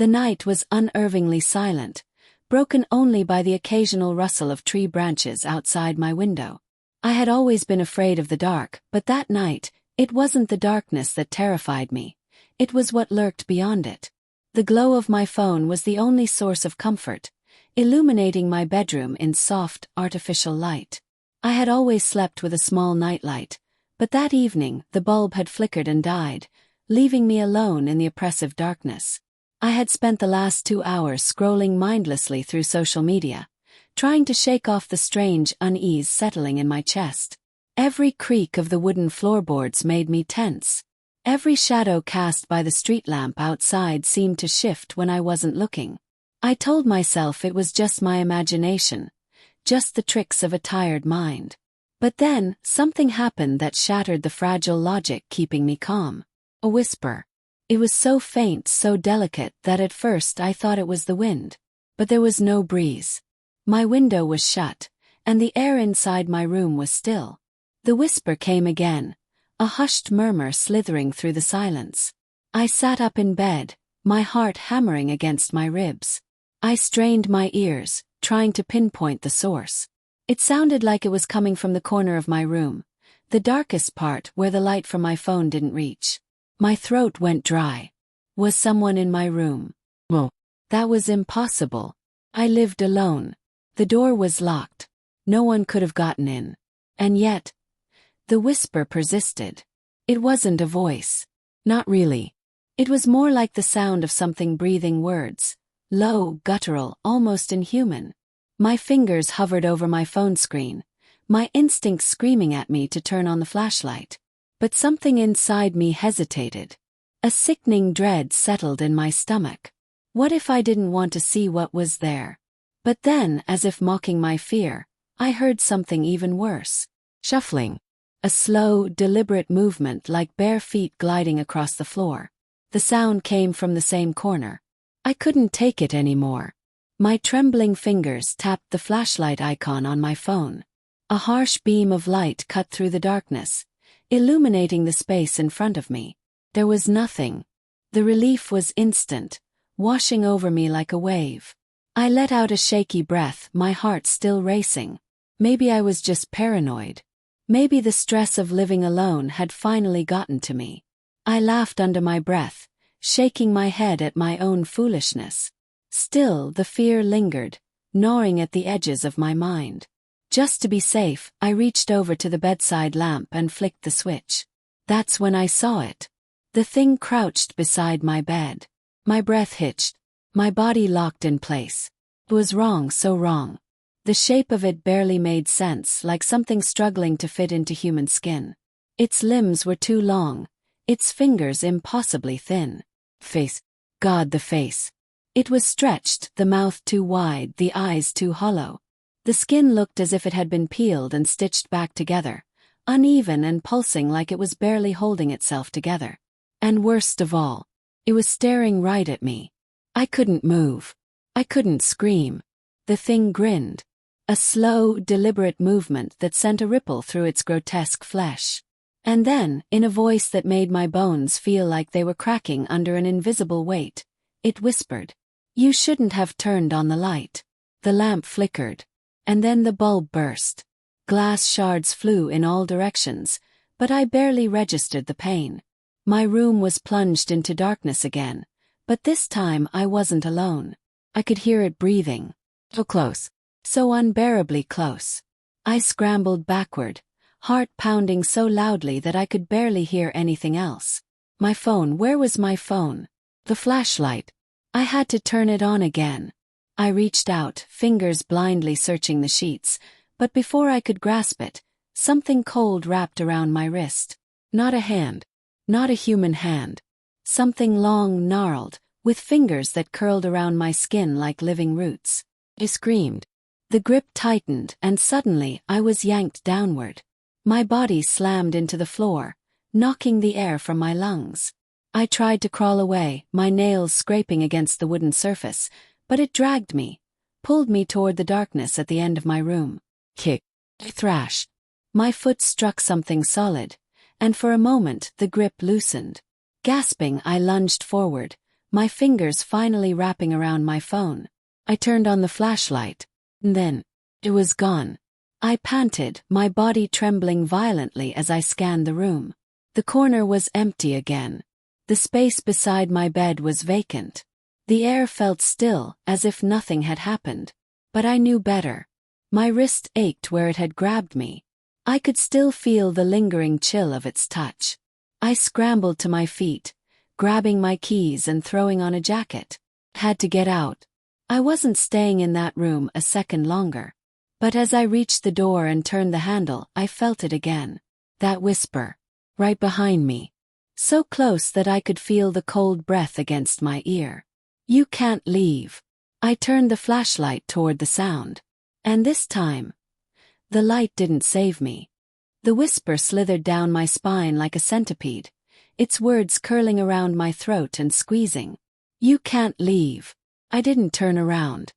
The night was unnervingly silent, broken only by the occasional rustle of tree branches outside my window. I had always been afraid of the dark, but that night, it wasn't the darkness that terrified me. It was what lurked beyond it. The glow of my phone was the only source of comfort, illuminating my bedroom in soft, artificial light. I had always slept with a small nightlight, but that evening the bulb had flickered and died, leaving me alone in the oppressive darkness. I had spent the last 2 hours scrolling mindlessly through social media, trying to shake off the strange unease settling in my chest. Every creak of the wooden floorboards made me tense. Every shadow cast by the street lamp outside seemed to shift when I wasn't looking. I told myself it was just my imagination, just the tricks of a tired mind. But then, something happened that shattered the fragile logic keeping me calm. A whisper. It was so faint, so delicate that at first I thought it was the wind. But there was no breeze. My window was shut, and the air inside my room was still. The whisper came again, a hushed murmur slithering through the silence. I sat up in bed, my heart hammering against my ribs. I strained my ears, trying to pinpoint the source. It sounded like it was coming from the corner of my room, the darkest part where the light from my phone didn't reach. My throat went dry. Was someone in my room? Well, that was impossible. I lived alone. The door was locked. No one could have gotten in. And yet, the whisper persisted. It wasn't a voice. Not really. It was more like the sound of something breathing words. Low, guttural, almost inhuman. My fingers hovered over my phone screen, my instincts screaming at me to turn on the flashlight. But something inside me hesitated. A sickening dread settled in my stomach. What if I didn't want to see what was there? But then, as if mocking my fear, I heard something even worse. Shuffling. A slow, deliberate movement like bare feet gliding across the floor. The sound came from the same corner. I couldn't take it anymore. My trembling fingers tapped the flashlight icon on my phone. A harsh beam of light cut through the darkness, illuminating the space in front of me. There was nothing. The relief was instant, washing over me like a wave. I let out a shaky breath, my heart still racing. Maybe I was just paranoid. Maybe the stress of living alone had finally gotten to me. I laughed under my breath, shaking my head at my own foolishness. Still, the fear lingered, gnawing at the edges of my mind. Just to be safe, I reached over to the bedside lamp and flicked the switch. That's when I saw it. The thing crouched beside my bed. My breath hitched. My body locked in place. It was wrong, so wrong. The shape of it barely made sense, like something struggling to fit into human skin. Its limbs were too long, its fingers impossibly thin. Face. God, the face. It was stretched, the mouth too wide, the eyes too hollow. The skin looked as if it had been peeled and stitched back together, uneven and pulsing like it was barely holding itself together. And worst of all, it was staring right at me. I couldn't move. I couldn't scream. The thing grinned. A slow, deliberate movement that sent a ripple through its grotesque flesh. And then, in a voice that made my bones feel like they were cracking under an invisible weight, it whispered, "You shouldn't have turned on the light." The lamp flickered. And then the bulb burst. Glass shards flew in all directions, but I barely registered the pain. My room was plunged into darkness again, but this time I wasn't alone. I could hear it breathing. So close. So unbearably close. I scrambled backward, heart pounding so loudly that I could barely hear anything else. My phone, where was my phone? The flashlight. I had to turn it on again. I reached out, fingers blindly searching the sheets, but before I could grasp it, something cold wrapped around my wrist. Not a hand. Not a human hand. Something long, gnarled, with fingers that curled around my skin like living roots. I screamed. The grip tightened, and suddenly I was yanked downward. My body slammed into the floor, knocking the air from my lungs. I tried to crawl away, my nails scraping against the wooden surface, but it dragged me, pulled me toward the darkness at the end of my room. Kick. I thrashed. My foot struck something solid, and for a moment the grip loosened. Gasping, I lunged forward, my fingers finally wrapping around my phone. I turned on the flashlight. And then, it was gone. I panted, my body trembling violently as I scanned the room. The corner was empty again. The space beside my bed was vacant. The air felt still, as if nothing had happened. But I knew better. My wrist ached where it had grabbed me. I could still feel the lingering chill of its touch. I scrambled to my feet, grabbing my keys and throwing on a jacket. Had to get out. I wasn't staying in that room a second longer. But as I reached the door and turned the handle, I felt it again. That whisper. Right behind me. So close that I could feel the cold breath against my ear. You can't leave. I turned the flashlight toward the sound. And this time, the light didn't save me. The whisper slithered down my spine like a centipede, its words curling around my throat and squeezing. You can't leave. I didn't turn around.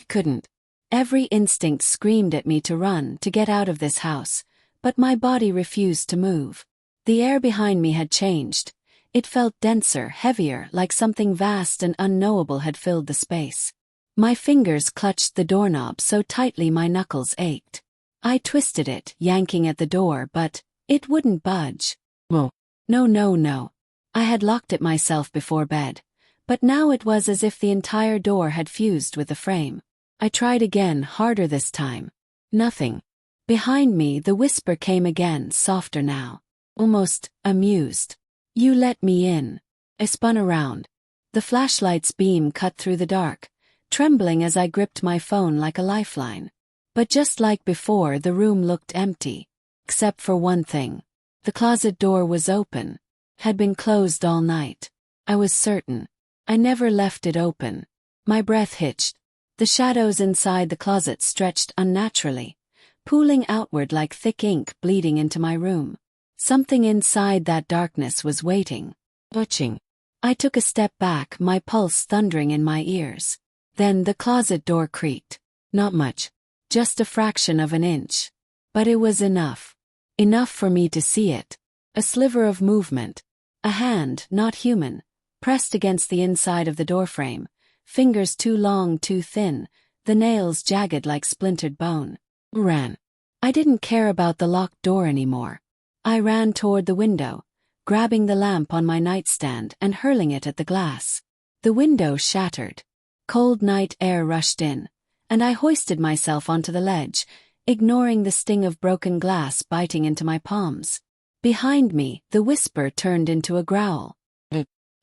Couldn't. Every instinct screamed at me to run, to get out of this house, but my body refused to move. The air behind me had changed. It felt denser, heavier, like something vast and unknowable had filled the space. My fingers clutched the doorknob so tightly my knuckles ached. I twisted it, yanking at the door, but it wouldn't budge. Whoa. No. I had locked it myself before bed, but now it was as if the entire door had fused with the frame. I tried again, harder this time. Nothing. Behind me, the whisper came again, softer now. Almost amused. You let me in. I spun around. The flashlight's beam cut through the dark, trembling as I gripped my phone like a lifeline. But just like before, the room looked empty. Except for one thing. The closet door was open. Had been closed all night. I was certain. I never left it open. My breath hitched. The shadows inside the closet stretched unnaturally, pooling outward like thick ink bleeding into my room. Something inside that darkness was waiting. Watching. I took a step back, my pulse thundering in my ears. Then the closet door creaked. Not much. Just a fraction of an inch. But it was enough. Enough for me to see it. A sliver of movement. A hand, not human, pressed against the inside of the doorframe. Fingers too long, too thin, the nails jagged like splintered bone. Ran. I didn't care about the locked door anymore. I ran toward the window, grabbing the lamp on my nightstand and hurling it at the glass. The window shattered. Cold night air rushed in, and I hoisted myself onto the ledge, ignoring the sting of broken glass biting into my palms. Behind me, the whisper turned into a growl.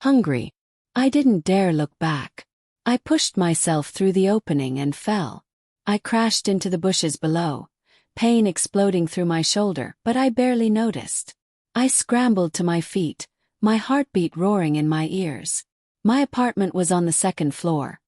Hungry. I didn't dare look back. I pushed myself through the opening and fell. I crashed into the bushes below, pain exploding through my shoulder, but I barely noticed. I scrambled to my feet, my heartbeat roaring in my ears. My apartment was on the second floor.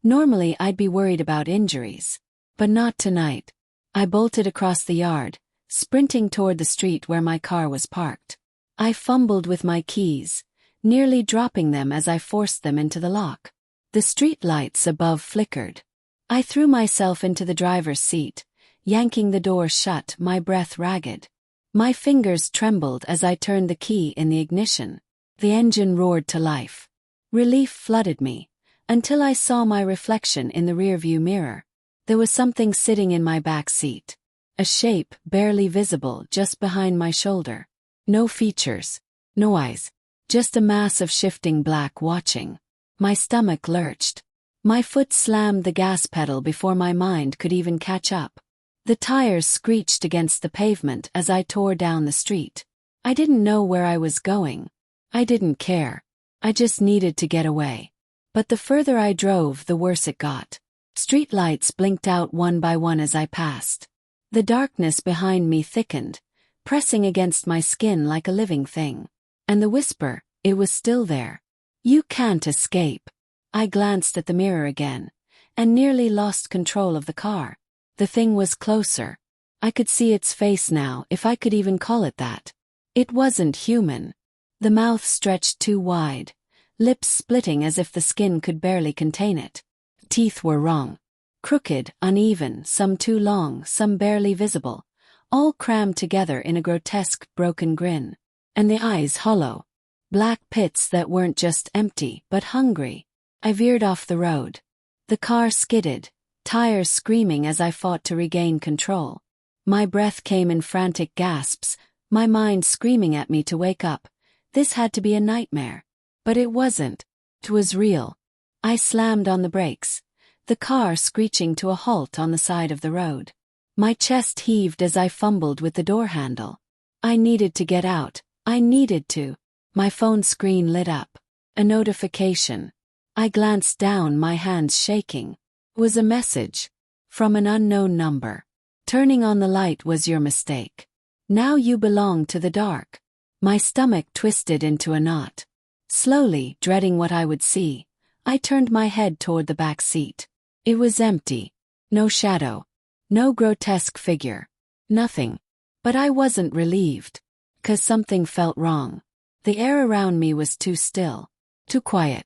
Normally I'd be worried about injuries. But not tonight. I bolted across the yard, sprinting toward the street where my car was parked. I fumbled with my keys, nearly dropping them as I forced them into the lock. The street lights above flickered. I threw myself into the driver's seat, yanking the door shut, my breath ragged. My fingers trembled as I turned the key in the ignition. The engine roared to life. Relief flooded me, until I saw my reflection in the rearview mirror. There was something sitting in my back seat. A shape barely visible just behind my shoulder. No features. No eyes. Just a mass of shifting black watching. My stomach lurched. My foot slammed the gas pedal before my mind could even catch up. The tires screeched against the pavement as I tore down the street. I didn't know where I was going. I didn't care. I just needed to get away. But the further I drove, the worse it got. Street lights blinked out one by one as I passed. The darkness behind me thickened, pressing against my skin like a living thing. And the whisper, it was still there. You can't escape. I glanced at the mirror again, and nearly lost control of the car. The thing was closer. I could see its face now, if I could even call it that. It wasn't human. The mouth stretched too wide, lips splitting as if the skin could barely contain it. Teeth were wrong. Crooked, uneven, some too long, some barely visible, all crammed together in a grotesque, broken grin. And the eyes hollow. Black pits that weren't just empty but hungry. I veered off the road. The car skidded, tires screaming as I fought to regain control. My breath came in frantic gasps, my mind screaming at me to wake up. This had to be a nightmare. But it wasn't. It was real. I slammed on the brakes, the car screeching to a halt on the side of the road. My chest heaved as I fumbled with the door handle. I needed to get out. I needed to. My phone screen lit up. A notification. I glanced down, my hands shaking. It was a message. From an unknown number. Turning on the light was your mistake. Now you belong to the dark. My stomach twisted into a knot. Slowly, dreading what I would see, I turned my head toward the back seat. It was empty. No shadow. No grotesque figure. Nothing. But I wasn't relieved. 'Cause something felt wrong. The air around me was too still. Too quiet.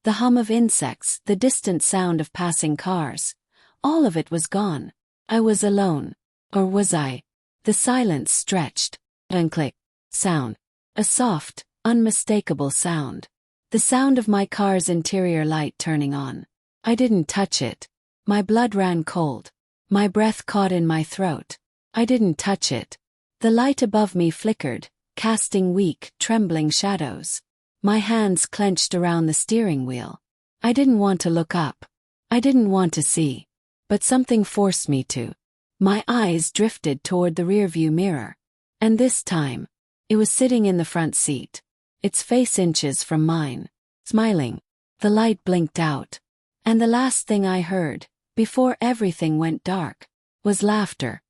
The hum of insects, the distant sound of passing cars. All of it was gone. I was alone. Or was I? The silence stretched. And click. Sound. A soft, unmistakable sound. The sound of my car's interior light turning on. I didn't touch it. My blood ran cold. My breath caught in my throat. I didn't touch it. The light above me flickered, casting weak, trembling shadows. My hands clenched around the steering wheel. I didn't want to look up. I didn't want to see. But something forced me to. My eyes drifted toward the rearview mirror. And this time, it was sitting in the front seat. Its face inches from mine. Smiling. The light blinked out. And the last thing I heard, before everything went dark, was laughter.